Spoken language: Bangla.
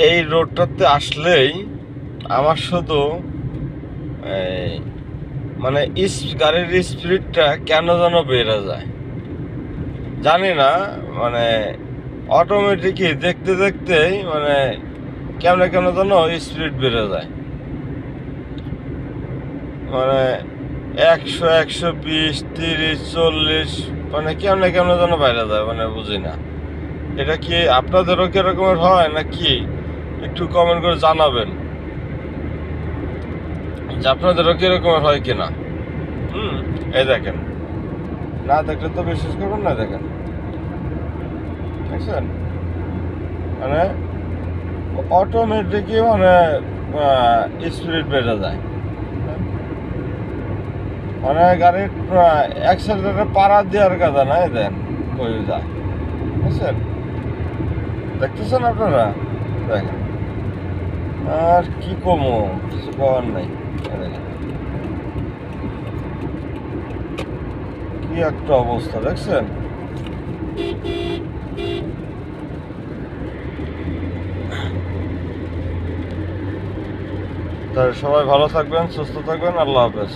এই রোডটাতে আসলেই আমার শুধু এই মানে গাড়ির স্পিডটা কেন যেন বেড়ে যায় জানি না। মানে অটোমেটিকই দেখতে দেখতেই মানে কেমন কেন যেন স্পিড বেড়ে যায়। মানে 100, 120, 30, 40 মানে কেমন যেন বাইরে যায়, মানে বুঝি না। এটা কি আপনাদেরও কিরকমের হয় নাকি একটু কমেন্ট করে জানাবেন যে আপনাদেরও কিরকমের হয় কিনা। এই দেখেন, না দেখলে তো বিশ্বাস করবেন না। দেখেন, দেখছেন, মানে অটোমেটিকই মানে স্পিড বেড়ে যায়। মানে গাড়ির অ্যাক্সেলেটারে পাড়া দেওয়ার কথা নাই, দেন কই যায়, বুঝছেন? দেখতেছেন আপনারা, দেখেন। আর কি কমো, কিছু করার নাই। দেখেন কি একটা অবস্থা, দেখছেন? তাহলে সবাই ভালো থাকবেন, সুস্থ থাকবেন, আল্লাহ হাফেজ।